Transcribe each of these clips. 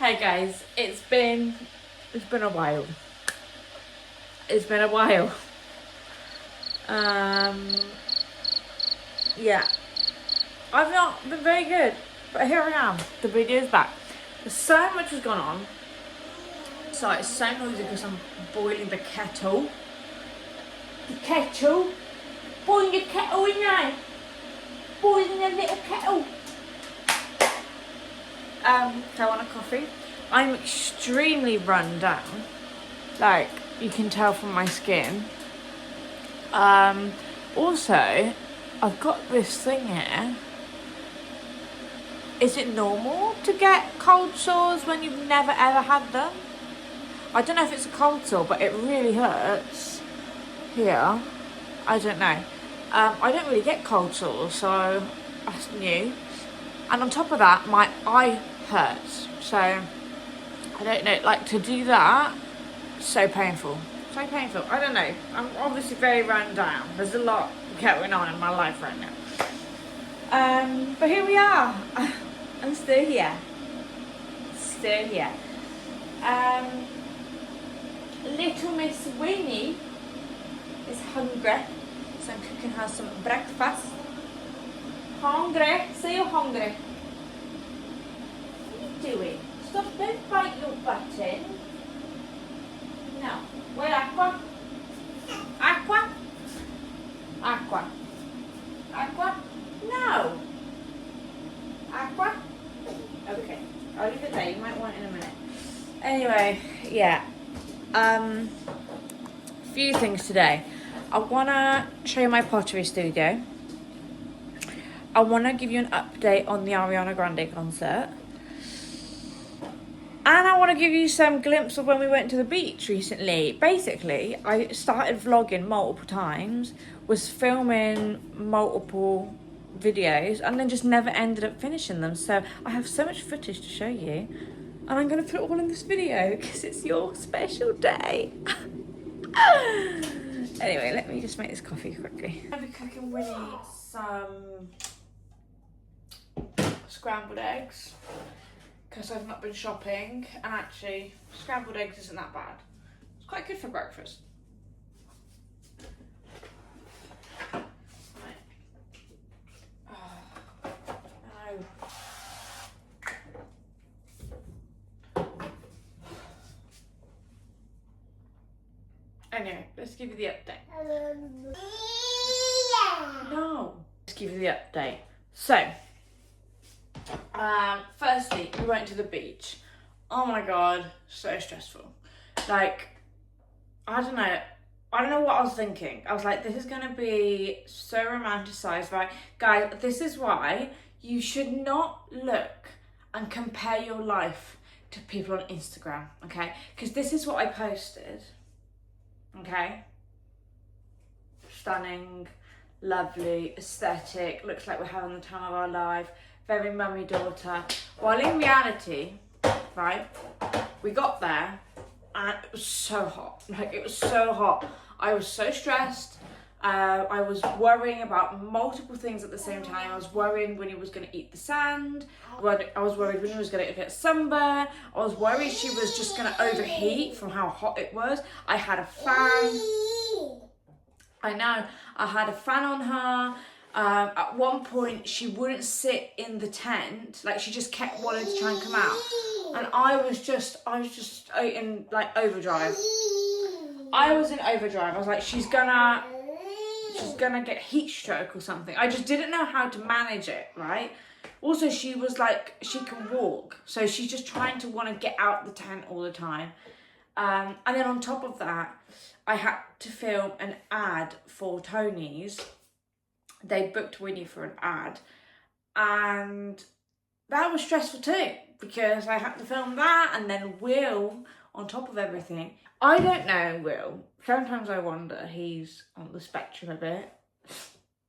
Hey guys, it's been a while. It's been a while. Yeah. I've not been very good, but here I am. The video's back. There's so much has gone on. So it's so noisy because I'm boiling the kettle. The kettle? Boiling the kettle in there. Boiling a little kettle. So I want a coffee. I'm extremely run down. Like, you can tell from my skin. Also, I've got this thing here. Is it normal to get cold sores when you've never ever had them? I don't know if it's a cold sore, but it really hurts here. I don't know. I don't really get cold sores, so that's new. And on top of that, my eye hurts. So, I don't know, like to do that, so painful. So painful. I don't know. I'm obviously very run down. There's a lot going on in my life right now. But here we are. I'm still here. Still here. Little Miss Winnie is hungry, so I'm cooking her some breakfast. Hungry? Say you're hungry. What are you doing? Stop, don't bite your button. No. Where Aqua? Aqua? Aqua. Aqua? No. Aqua? Okay. I'll leave it there. You might want it in a minute. Anyway, yeah. Few things today. I wanna show you my pottery studio. I wanna give you an update on the Ariana Grande concert. And I want to give you some glimpse of when we went to the beach recently. Basically, I started vlogging multiple times, was filming multiple videos, and then just never ended up finishing them. So I have so much footage to show you, and I'm going to put it all in this video because it's your special day. Anyway, let me just make this coffee quickly. I'll be cooking Winnie some scrambled eggs, because I've not been shopping, and actually scrambled eggs isn't that bad. It's quite good for breakfast. Right. No. Anyway, let's give you the update. No. Let's give you the update. So, firstly, we went to the beach. Oh my god, so stressful. Like, I don't know what I was thinking. I was like, this is gonna be so romanticized, right? Guys, this is why you should not look and compare your life to people on Instagram, okay? Because this is what I posted, okay? Stunning, lovely, aesthetic, looks like we're having the time of our life. Very mummy daughter. While in reality, right, we got there and it was so hot. Like, it was so hot. I was so stressed. I was worrying about multiple things at the same time. I was worrying when he was going to eat the sand. I was worried when he was going to get sunburn. I was worried she was just going to overheat from how hot it was. I had a fan. I know. I had a fan on her. At one point, she wouldn't sit in the tent. Like, she just kept wanting to try and come out. And I was just in, like, overdrive. I was in overdrive. I was like, she's gonna get heat stroke or something. I just didn't know how to manage it, right? Also, she was like, she can walk. So she's just trying to want to get out the tent all the time. And then on top of that, I had to film an ad for Tony's. They booked Winnie for an ad, and that was stressful too, because I had to film that, and then Will on top of everything. I don't know Will. Sometimes I wonder he's on the spectrum a bit.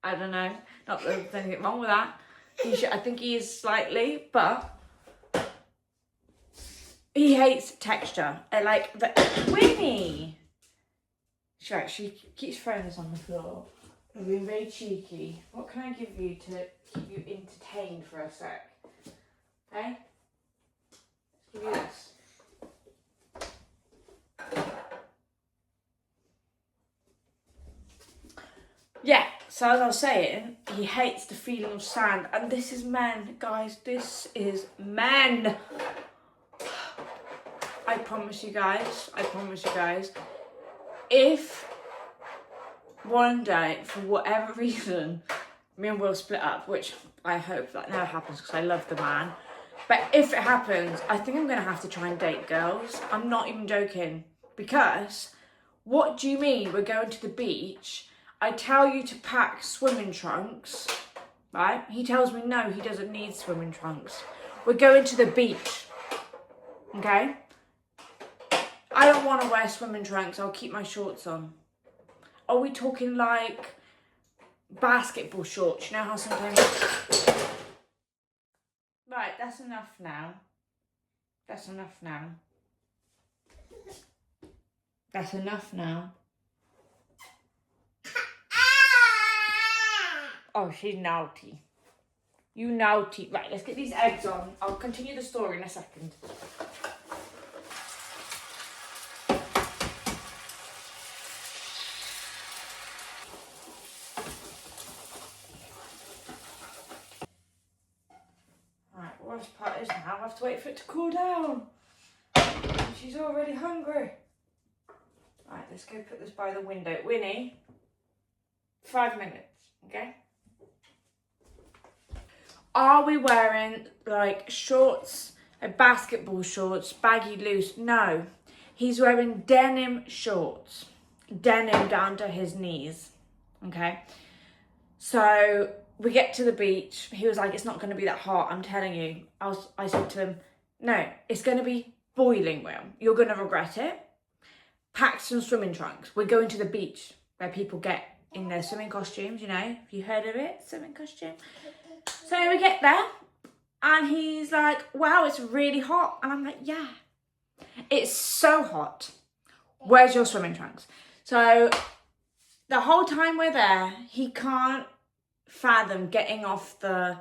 I don't know. Not that there's anything wrong with that. I think he is slightly, but he hates texture. Like the Winnie. She keeps throwing this on the floor. I'm being very cheeky. What can I give you to keep you entertained for a sec? Okay? Give you this. Yeah, so as I was saying, he hates the feeling of sand. And this is men, guys. This is men. I promise you guys, if one day, for whatever reason, me and Will split up, which I hope that never happens because I love the man, but if it happens, I think I'm going to have to try and date girls. I'm not even joking. Because, what do you mean we're going to the beach? I tell you to pack swimming trunks, right? He tells me no, he doesn't need swimming trunks. We're going to the beach, okay? I don't want to wear swimming trunks, I'll keep my shorts on. Are we talking like basketball shorts? You know how sometimes... Right, that's enough now. That's enough now. That's enough now. Oh, she's naughty. You naughty. Right, let's get these eggs on. I'll continue the story in a second. Right, worst part is now I have to wait for it to cool down. She's already hungry. Right, let's go put this by the window. Winnie, 5 minutes, okay? Are we wearing like shorts, basketball shorts, baggy loose? No, he's wearing denim shorts, denim down to his knees, okay? So we get to the beach. He was like, it's not going to be that hot, I'm telling you. I said to him, no, it's going to be boiling, Will. You're going to regret it. Pack some swimming trunks. We're going to the beach where people get in their swimming costumes, you know. Have you heard of it? Swimming costume. So we get there and he's like, wow, it's really hot. And I'm like, yeah, it's so hot. Where's your swimming trunks? So the whole time we're there, he can't fathom getting off the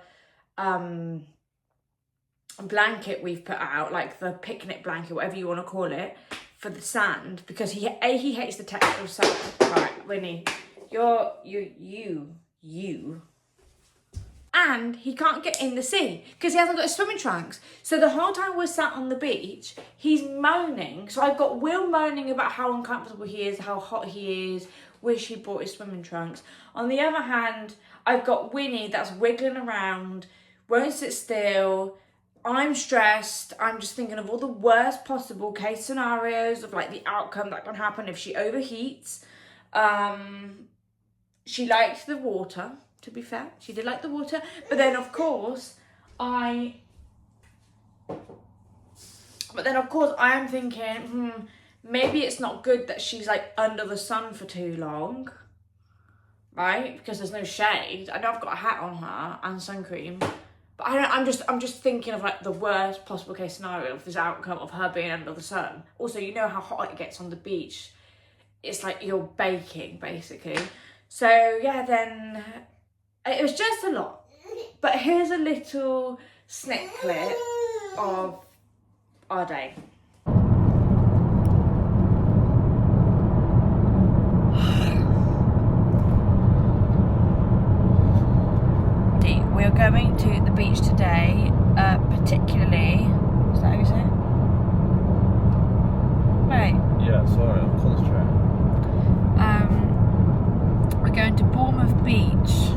blanket we've put out, like the picnic blanket, whatever you want to call it, for the sand, because he hates the texture of sand. Right, Winnie, you. And he can't get in the sea because he hasn't got his swimming trunks. So the whole time we're sat on the beach, he's moaning. So I've got Will moaning about how uncomfortable he is, how hot he is, wish he brought his swimming trunks. On the other hand, I've got Winnie that's wiggling around, won't sit still. I'm stressed. I'm just thinking of all the worst possible case scenarios of like the outcome that can happen if she overheats. She liked the water. To be fair, she did like the water, but then of course I am thinking, maybe it's not good that she's like under the sun for too long, right? Because there's no shade. I know I've got a hat on her and sun cream, but I'm just thinking of like the worst possible case scenario of this outcome of her being under the sun. Also, you know how hot it gets on the beach. It's like you're baking basically. So yeah, then. It was just a lot, but here's a little snippet of our day. We're going to the beach today, particularly, is that how you say it? Right. Yeah, sorry, I'm concentrating. We're going to Bournemouth Beach.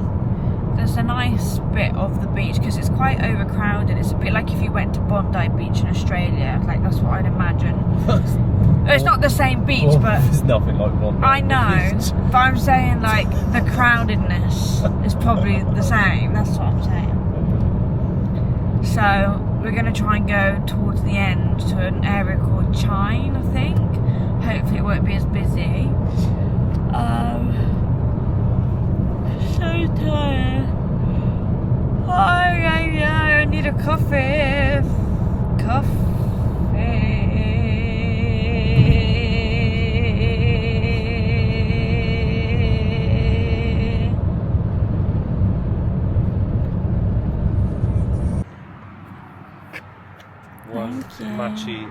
There's a nice bit of the beach because it's quite overcrowded. It's a bit like if you went to Bondi Beach in Australia. Like that's what I'd imagine. It's not the same beach, but it's nothing like Bondi. I know, but I'm saying like the crowdedness is probably the same. That's what I'm saying. So we're gonna try and go towards the end to an area called Chine, I think. Hopefully it won't be as busy. So tired. Oh yeah, I need a coffee. One mochi,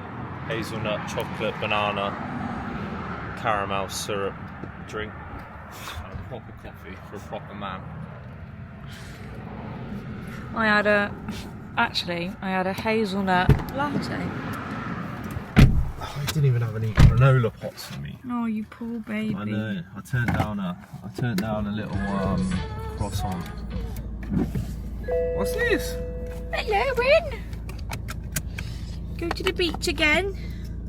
hazelnut, chocolate, banana, caramel syrup drink. Proper coffee for a proper man. I had a hazelnut latte. I didn't even have any granola pots for me. Oh, you poor baby. I know. I turned down a little croissant. What's this? Hello, Win. Go to the beach again.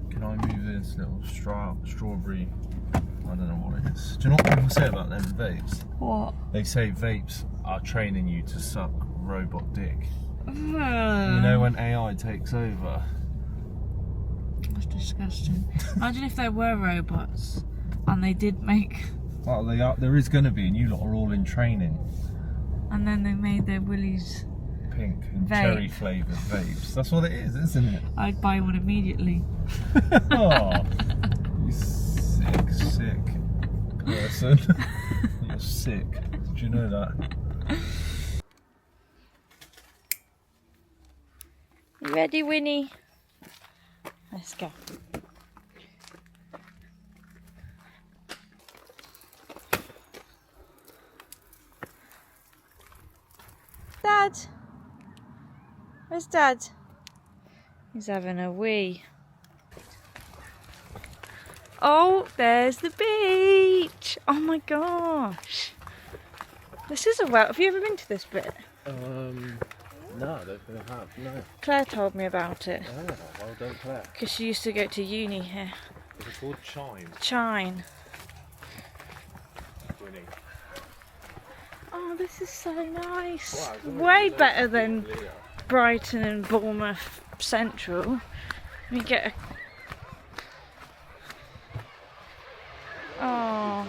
Can I move this little strawberry? I don't know what it is. Do you know what people say about them vapes? What? They say vapes are training you to suck robot dick. Ugh. You know when AI takes over? That's disgusting. Imagine if there were robots and they did make... Well, there is going to be, and you lot are all in training. And then they made their willies Pink and vape. cherry flavoured vapes. That's what it is, isn't it? I'd buy one immediately. Oh, you sick person. You're sick. Did you know that? You ready, Winnie? Let's go. Dad? Where's Dad? He's having a wee. Oh, there's the beach! Oh my gosh! This is a well. Have you ever been to this bit? No, I don't think I have, no. Claire told me about it. Oh, well done, Claire. Because she used to go to uni here. Is it called Chime? Chine. Winning. Oh, this is so nice. Wow, it's Way almost better like than Leah. Brighton and Bournemouth Central. We get a... Oh.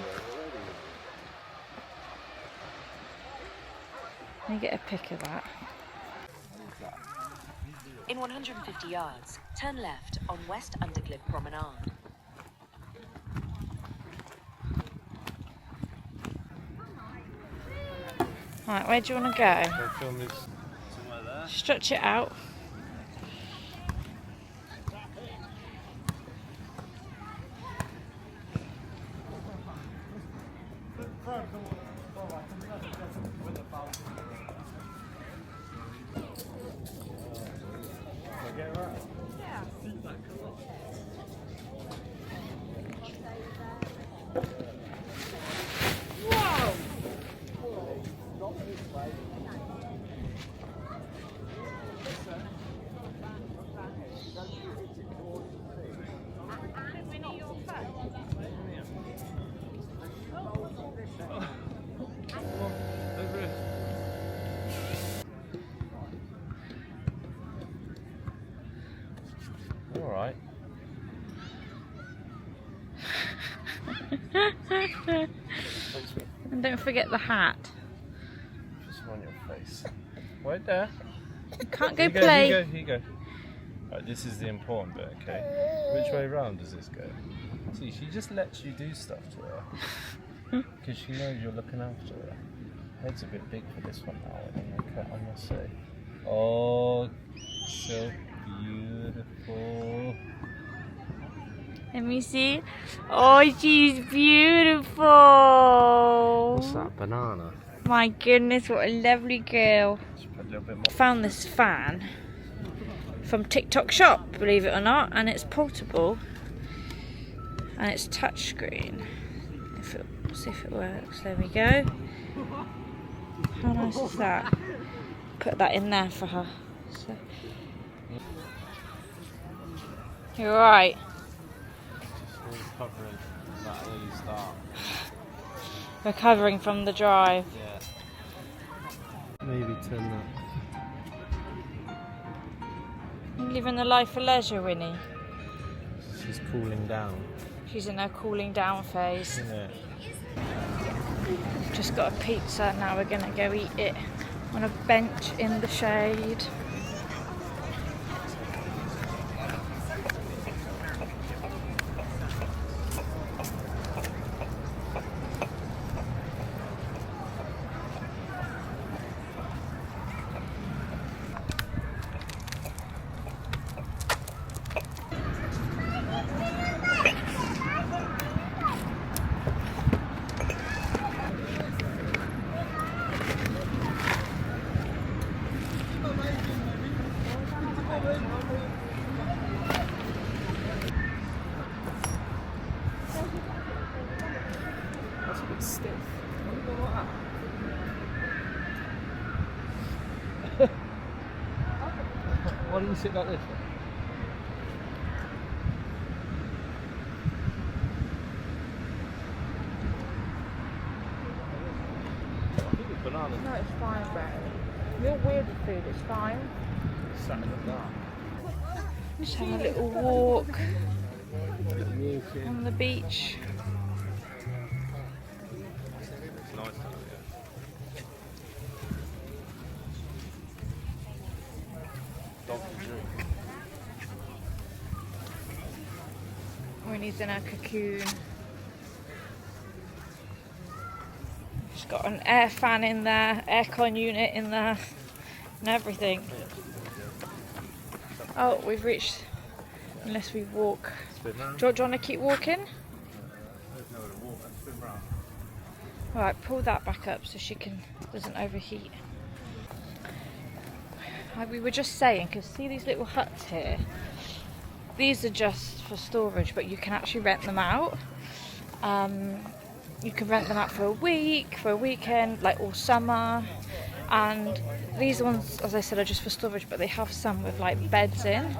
Let me get a pic of that. In 150 yards, turn left on West Undercliff Promenade. Right, where do you want to go? Can I film this somewhere there? Stretch it out. Alright. And don't forget the hat. Just on your face. Right there. You can't go Here play. you go. Right, this is the important bit, okay? Which way round does this go? See, she just lets you do stuff to her. Because she knows you're looking after her. Head's a bit big for this one now, I must say. Oh, so beautiful. Let me see. Oh, she's beautiful. What's that, banana? My goodness, what a lovely girl. Just put a little bit more. Found this fan from TikTok shop, believe it or not, and it's portable and it's touchscreen. See if it works. There we go. How nice is that? Put that in there for her. So. You're right. Recovering that early start. Recovering from the drive. Yeah. Maybe turn that. You're living the life of leisure, Winnie. She's cooling down. She's in her cooling down phase. Yeah. Just got a pizza, now we're gonna go eat it on a bench in the shade. stiff. Why don't you sit like this? I think it's banana. No, it's fine, bro. You're weird with food, it's fine. Sat in the dark. Just have a little walk Walking. on the beach. It's nice down here. Dog can drink. Winnie's in her cocoon. She's got an air fan in there, aircon unit in there, and everything. Oh, we've reached, unless we walk. Spin round. Do you want to keep walking? There's nowhere to walk. Spin round. Right, pull that back up so she doesn't overheat. We were just saying, because see these little huts here? These are just for storage, but you can actually rent them out. You can rent them out for a week, for a weekend, like all summer. And these ones, as I said, are just for storage, but they have some with like beds in.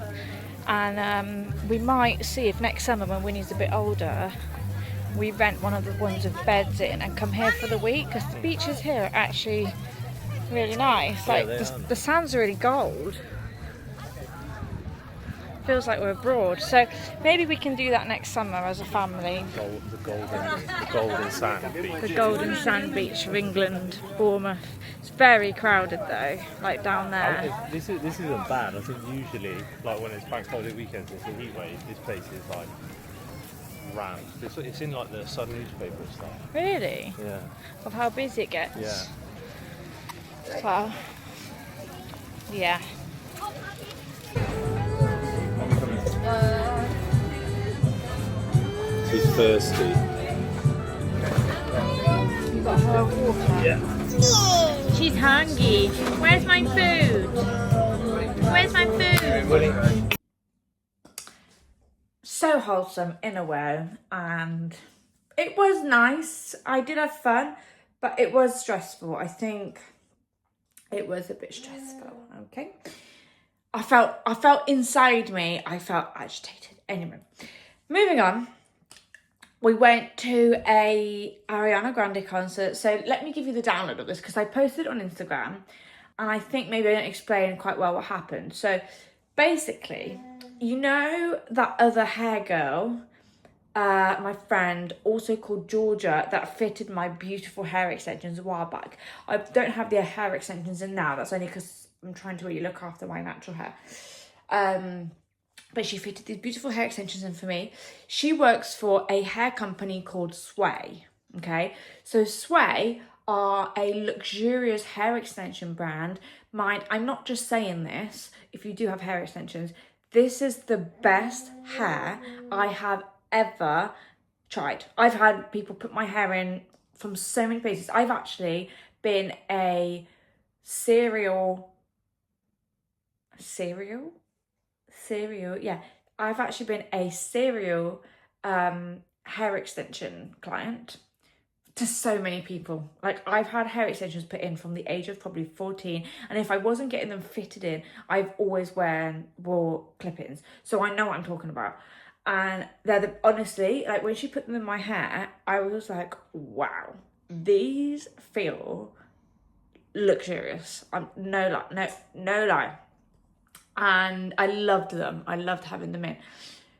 And we might see if next summer, when Winnie's a bit older, we rent one of the ones with beds in and come here for the week, because the beaches here are actually really nice. Like the sand's really gold. Feels like we're abroad. So maybe we can do that next summer as a family. The golden sand beach. The golden sand beach of England, Bournemouth. It's very crowded though, like down there. This isn't bad. I think usually, like when it's bank holiday weekends, it's a heat wave. This place is like rammed. It's in like the Sun newspaper and stuff. Really? Yeah. Of how busy it gets? Yeah. Well, yeah. She's thirsty. You got her water? Yeah. She's hungry. Where's my food? Where's my food? So wholesome in a way, and it was nice. I did have fun, but it was stressful. I think it was a bit stressful. Okay. I felt inside me, I felt agitated. Anyway, moving on. We went to a Ariana Grande concert. So let me give you the download of this, because I posted it on Instagram and I think maybe I didn't explain quite well what happened. So basically, you know that other hair girl, my friend, also called Georgia, that fitted my beautiful hair extensions a while back. I don't have the hair extensions in now. That's only because I'm trying to really look after my natural hair. But she fitted these beautiful hair extensions in for me. She works for a hair company called Sway, okay? So Sway are a luxurious hair extension brand. Mind, I'm not just saying this, if you do have hair extensions, this is the best hair I have ever tried. I've had people put my hair in from so many places. I've actually been a cereal, yeah. I've actually been a cereal hair extension client to so many people. Like, I've had hair extensions put in from the age of probably 14, and if I wasn't getting them fitted in, I've always wore clip-ins, so I know what I'm talking about. And they're honestly, like, when she put them in my hair, I was like, wow, these feel luxurious. No lie. And I loved them. I loved having them in.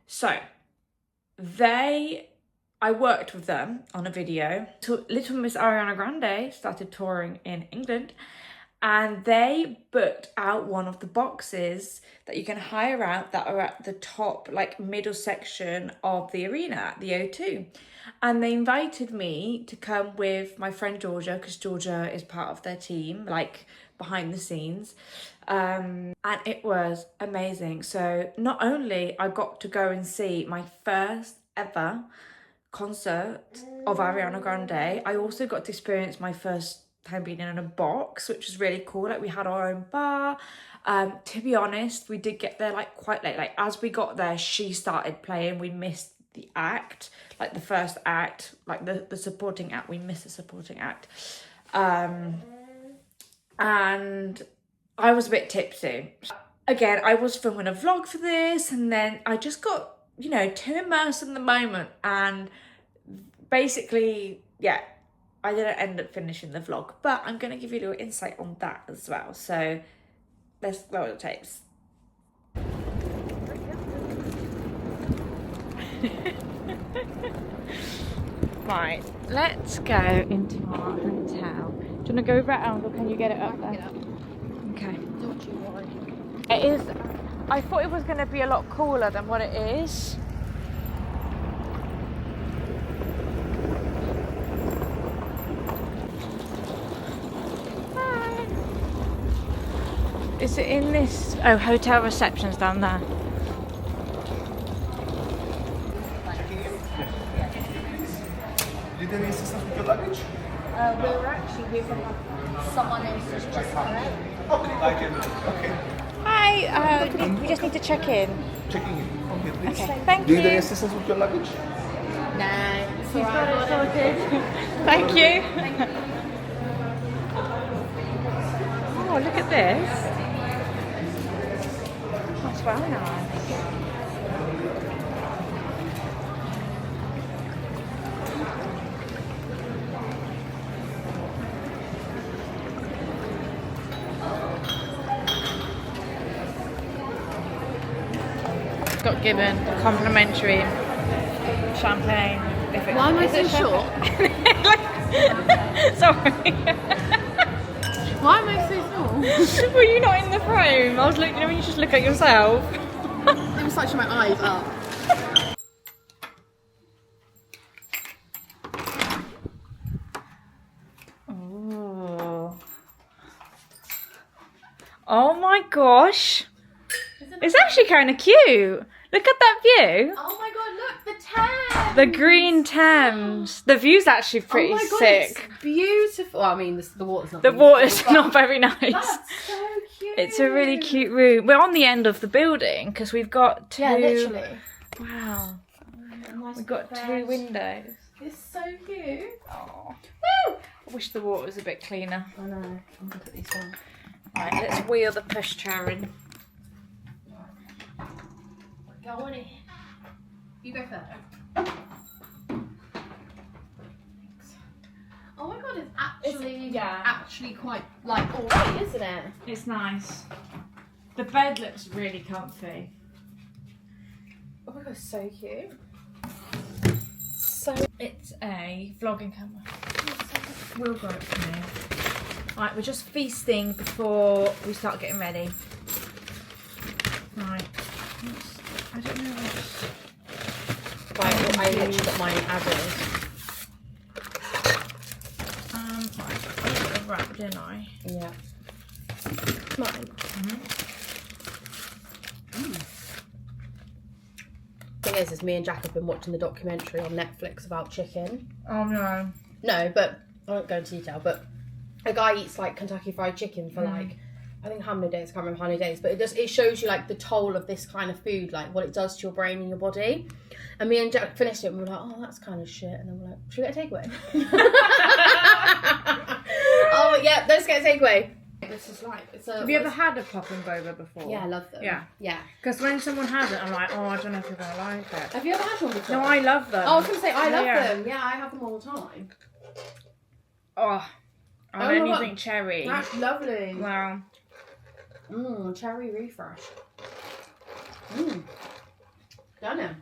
So I worked with them on a video. So Little Miss Ariana Grande started touring in England, and they booked out one of the boxes that you can hire out that are at the top, like middle section of the arena, the O2. And they invited me to come with my friend Georgia, because Georgia is part of their team, like behind the scenes. And it was amazing. So not only I got to go and see my first ever concert of Ariana Grande, I also got to experience my first time being in a box, which was really cool. Like, we had our own bar. To be honest, we did get there like quite late. Like, as we got there, she started playing. We missed the act, like the first act, like the supporting act. We missed the supporting act. And I was a bit tipsy. Again, I was filming a vlog for this, and then I just got, you know, too immersed in the moment, and basically, yeah, I didn't end up finishing the vlog, but I'm going to give you a little insight on that as well. So let's roll the tapes. Right, let's go into our hotel. Do you want to go round, or can you get it up there? Okay. Don't you worry. It is. I thought it was going to be a lot cooler than what it is. Hi. Is it in this? Oh, hotel reception's down there. Did any assistance with your luggage? We're actually with someone else who's just arrived. Okay, I can. Okay. Hi, we just need to check in. Checking in. Okay, please. Okay, thank Do you need any you. assistance with your luggage? No, You've got it sorted. Thank you. Oh, look at this. That's very nice. Got given complimentary champagne. If it, why am I is it so short? champagne? Sorry. Why am I so small? Were you not in the frame? I was looking, you know when you just look at yourself. It was touching my eyes up. Oh. Oh my gosh. It's actually kind of cute. Look at that view. Oh my god, look, the Thames! The green Thames. The view's actually pretty oh my god, sick. It's beautiful. Well, I mean, the water's not The beautiful, water's but not very nice. That's so cute. It's a really cute room. We're on the end of the building because we've got two. Yeah, literally. Wow. Nice We've got bed. 2 windows. It's so cute. Oh. Woo! I wish the water was a bit cleaner. I know. I'm gonna put these down. Right, let's wheel the pushchair in. Go on in. You go first. Oh my god, it's actually quite like alright, isn't it? It's nice. The bed looks really comfy. Oh my god, it's so cute. So It's a vlogging camera. We'll grow it for me. Right, we're just feasting before we start getting ready. Right. I don't know what. right, I literally got mine average. Right, I got it wrapped, didn't I? Yeah. Mine. Thing is me and Jack have been watching the documentary on Netflix about chicken. Oh no. No, but I won't go into detail, but a guy eats like Kentucky Fried Chicken for like, I think how many days, I can't remember how many days, but it shows you like the toll of this kind of food, like what it does to your brain and your body. And me and Jack finished it and we were like, oh, that's kind of shit. And then we're like, should we get a takeaway? Oh yeah, let's get a takeaway. This is like, Have you ever had a pop and boba before? Yeah, I love them. Yeah. Yeah. Because when someone has it, I'm like, oh, I don't know if you're going to like it. Have you ever had one before? No, I love them. Oh, I was going to say, I love Yeah. them. Yeah, I have them all the time. Oh, I Oh, only what? think cherry. That's lovely. Wow. Cherry refresh. Done it.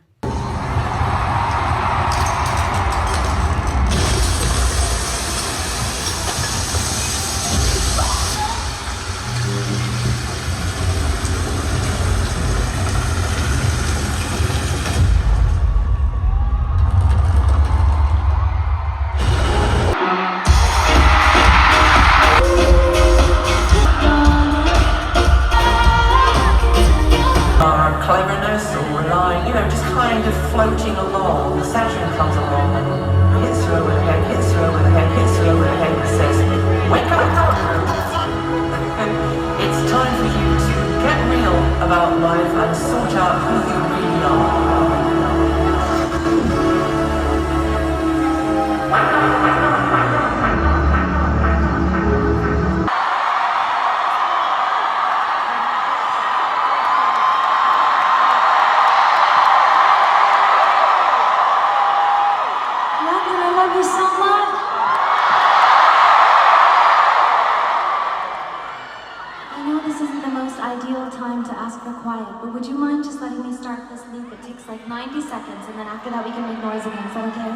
Cleverness or like, you know, just kind of floating along. Saturn comes along and hits her over the head, hits her over the head, hits her over the head and says, wake up! It's time for you to get real about life and sort out who you really are. love you so much. I know this isn't the most ideal time to ask for quiet, but would you mind just letting me start this loop? It takes like 90 seconds, and then after that we can make noise again. Is that okay?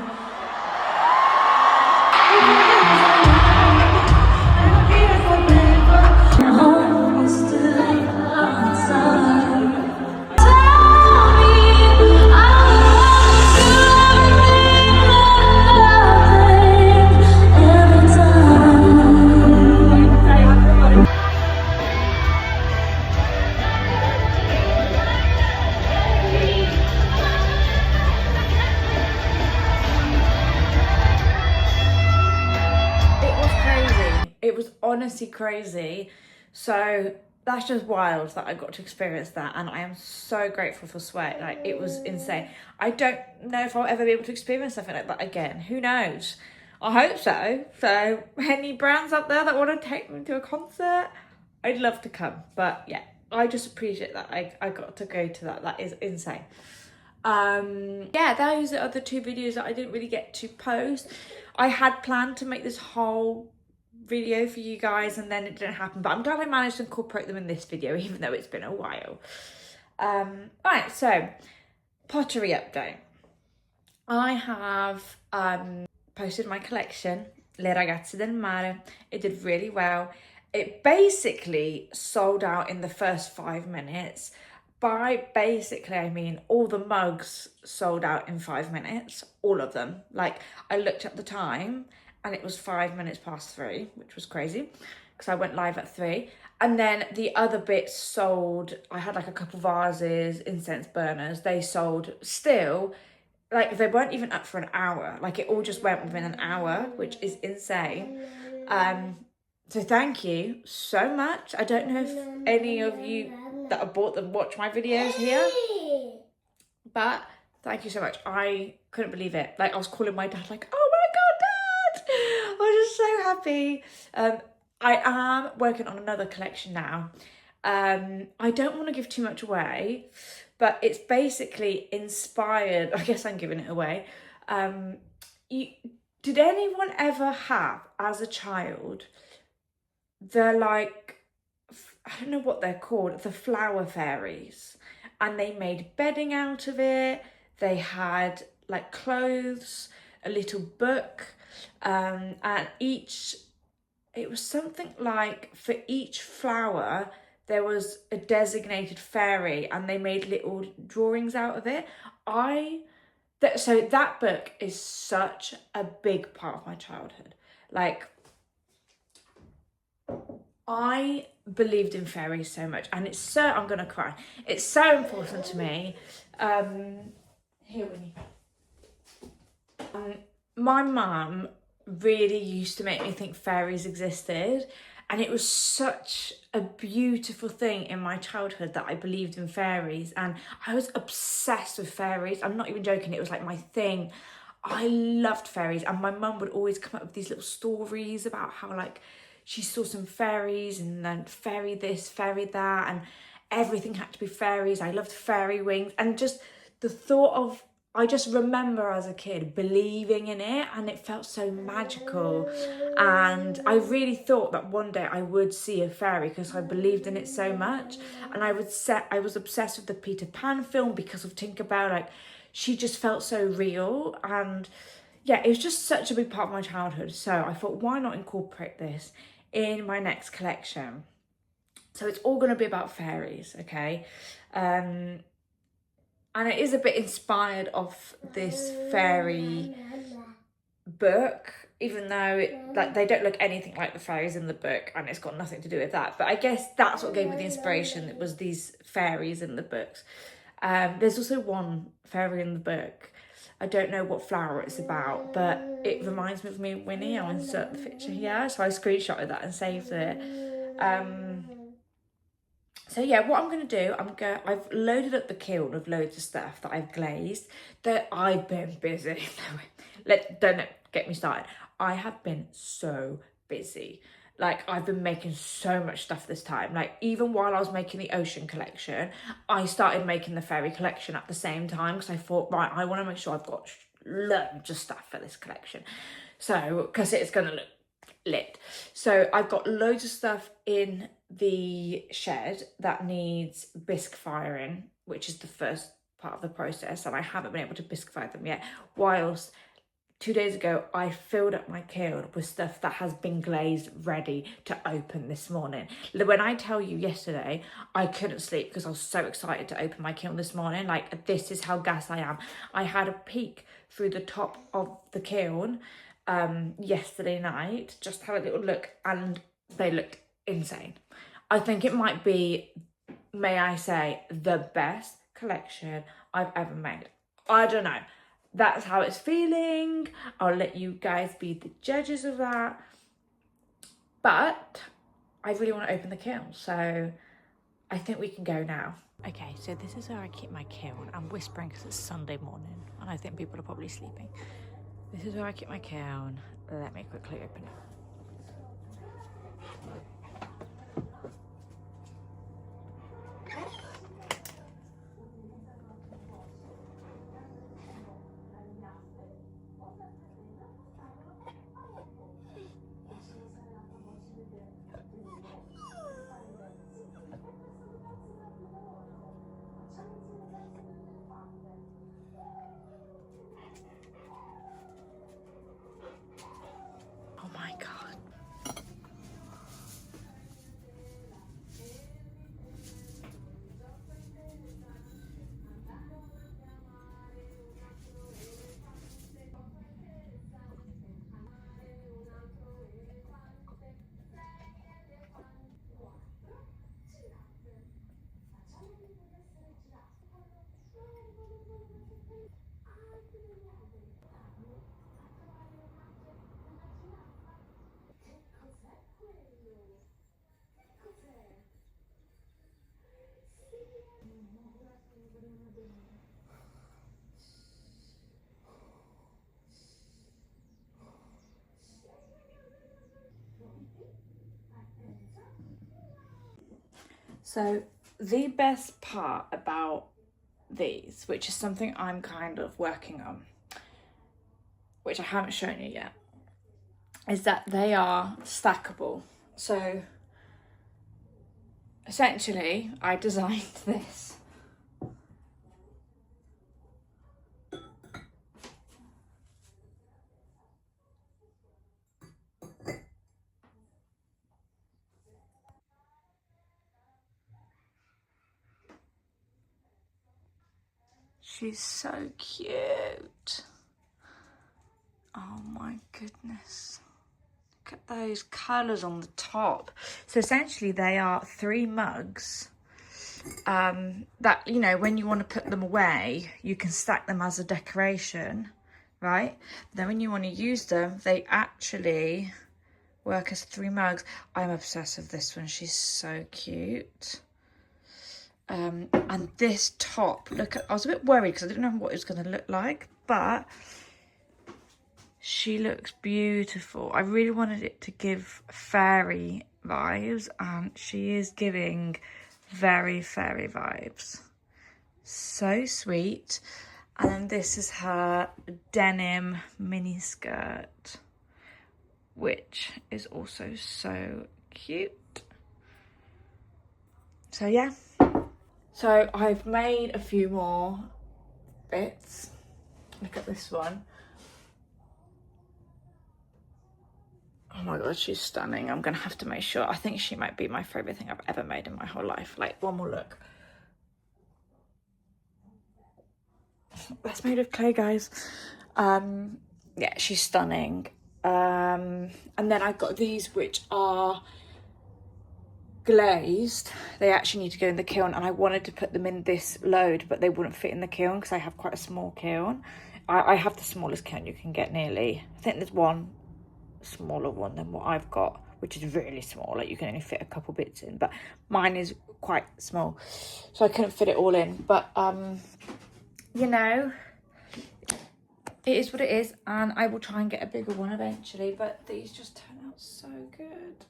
Honestly crazy. So that's just wild that I got to experience that, and I am so grateful for Sweat. Like, it was insane. I don't know if I'll ever be able to experience something like that again. Who knows? I hope so. So any brands up there that want to take me to a concert, I'd love to come. But yeah, I just appreciate that I got to go to that. That is insane. Yeah, those are the two videos that I didn't really get to post. I had planned to make this whole video for you guys, and then it didn't happen, but I'm glad I managed to incorporate them in this video, even though it's been a while. Right, so pottery update. I have posted my collection, Le Ragazze del Mare. It did really well. It basically sold out in the first 5 minutes. By basically, I mean all the mugs sold out in 5 minutes, all of them. Like, I looked at the time and it was 5 minutes past 3, which was crazy because I went live at 3. And then the other bits sold. I had like a couple vases, incense burners. They sold still, like they weren't even up for an hour. Like, it all just went within an hour, which is insane. So thank you so much. I don't know if any of you that have bought them watch my videos here, but thank you so much. I couldn't believe it. Like, I was calling my dad like, oh my God, Dad! I was just so happy. I am working on another collection now. I don't want to give too much away, but it's basically inspired. I guess I'm giving it away. Did anyone ever have, as a child, like, I don't know what they're called, the flower fairies? And they made bedding out of it. They had like clothes, a little book, and it was something like, for each flower there was a designated fairy, and they made little drawings out of it. So that book is such a big part of my childhood. Like, I believed in fairies so much, and I'm gonna cry. It's so important to me. Here, Winnie. My mum really used to make me think fairies existed, and it was such a beautiful thing in my childhood that I believed in fairies, and I was obsessed with fairies. I'm not even joking, it was like my thing. I loved fairies, and my mum would always come up with these little stories about how, like, she saw some fairies, and then fairy this, fairy that, and everything had to be fairies. I loved fairy wings, and just the thought of, I just remember as a kid believing in it, and it felt so magical. And I really thought that one day I would see a fairy because I believed in it so much. And I was obsessed with the Peter Pan film because of Tinkerbell. Like, she just felt so real. And yeah, it was just such a big part of my childhood. So I thought, why not incorporate this in my next collection? So it's all going to be about fairies, okay? And it is a bit inspired off this fairy book, even though they don't look anything like the fairies in the book, and it's got nothing to do with that. But I guess that's what gave me the inspiration. It was these fairies in the books. There's also one fairy in the book. I don't know what flower it's about, but it reminds me of me and Winnie. I'll insert the picture here. So I screenshotted that and saved it. So yeah, what I'm going to do, I've loaded up the kiln with loads of stuff that I've glazed, that I've been busy. Don't get me started. I have been so busy. Like, I've been making so much stuff this time. Like, even while I was making the ocean collection, I started making the fairy collection at the same time, because I thought, right, I want to make sure I've got loads of stuff for this collection. So, because it's going to look lit. So I've got loads of stuff in the shed that needs bisque firing, which is the first part of the process, and I haven't been able to bisque fire them yet, whilst 2 days ago I filled up my kiln with stuff that has been glazed ready to open this morning. When I tell you yesterday I couldn't sleep because I was so excited to open my kiln this morning, like this is how gassed I am. I had a peek through the top of the kiln yesterday night, just have a little look, and they looked insane. I think it might be, may I say, the best collection I've ever made. I don't know, that's how it's feeling. I'll let you guys be the judges of that, but I really want to open the kiln, so I think we can go now. Okay, so this is where I keep my kiln. I'm whispering because it's Sunday morning and I think people are probably sleeping. This is where I keep my kiln. Let me quickly open it. Oh my God. So the best part about these, which is something I'm kind of working on, which I haven't shown you yet, is that they are stackable. So essentially I designed this. She's so cute. Oh my goodness. Look at those colours on the top. So essentially they are 3 mugs that, you know, when you want to put them away, you can stack them as a decoration, right? Then when you want to use them, they actually work as 3 mugs. I'm obsessed with this one. She's so cute. And this top, look at, I was a bit worried because I didn't know what it was going to look like, but she looks beautiful. I really wanted it to give fairy vibes, and she is giving very fairy vibes. So sweet. And then this is her denim mini skirt, which is also so cute. So yeah. So I've made a few more bits. Look at this one. Oh my God, she's stunning. I'm gonna have to make sure. I think she might be my favorite thing I've ever made in my whole life. Like, one more look. That's made of clay, guys. Yeah, she's stunning. And then I've got these which are glazed. They actually need to go in the kiln, and I wanted to put them in this load, but they wouldn't fit in the kiln because I have quite a small kiln. I have the smallest kiln you can get, nearly. I think there's one smaller one than what I've got, which is really small, like you can only fit a couple bits in, but mine is quite small, so I couldn't fit it all in. But you know, it is what it is, and I will try and get a bigger one eventually, but these just turn out so good.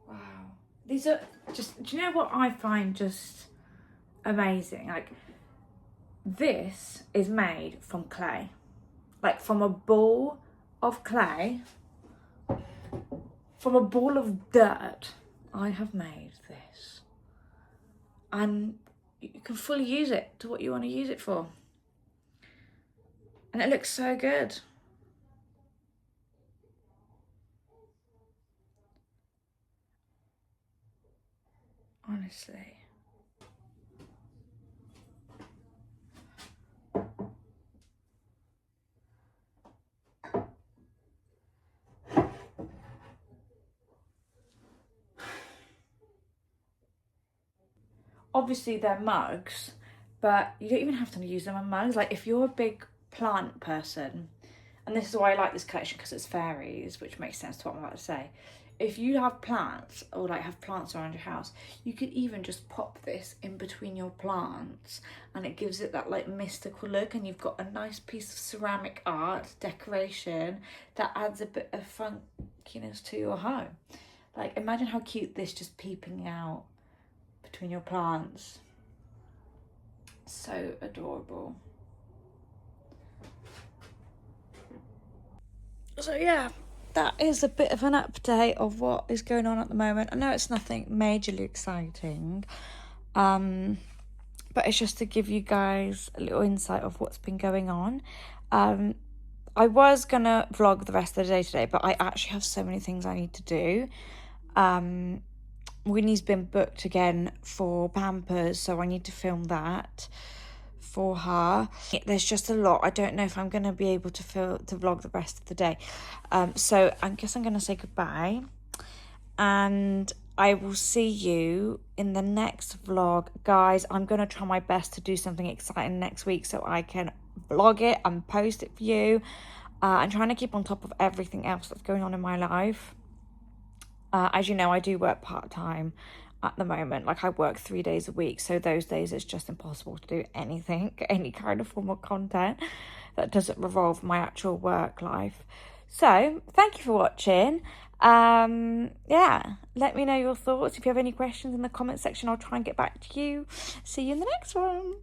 Wow, these are just, do you know what I find just amazing? Like, This is made from clay, like from a ball of clay, from a ball of dirt. I have made this, and you can fully use it to what you want to use it for, and it looks so good. Honestly. Obviously they're mugs, but you don't even have to use them on mugs. Like if you're a big plant person, and this is why I like this collection because it's fairies, which makes sense to what I'm about to say. If you have plants or like have plants around your house, you could even just pop this in between your plants and it gives it that like mystical look, and you've got a nice piece of ceramic art decoration that adds a bit of funkiness to your home. Like imagine how cute this just peeping out between your plants. So adorable. So yeah, that is a bit of an update of what is going on at the moment. I know it's nothing majorly exciting, but it's just to give you guys a little insight of what's been going on. I was gonna vlog the rest of the day today, but I actually have so many things I need to do. Winnie's been booked again for Pampers, so I need to film that for her. There's just a lot. I don't know if I'm going to be able to vlog the rest of the day. So I guess I'm going to say goodbye. And I will see you in the next vlog. Guys, I'm going to try my best to do something exciting next week so I can vlog it and post it for you. I'm trying to keep on top of everything else that's going on in my life. As you know, I do work part-time at the moment. Like I work 3 days a week, so those days it's just impossible to do anything, any kind of form of content that doesn't revolve my actual work life. So thank you for watching. Yeah, let me know your thoughts. If you have any questions in the comment section, I'll try and get back to you. See you in the next one.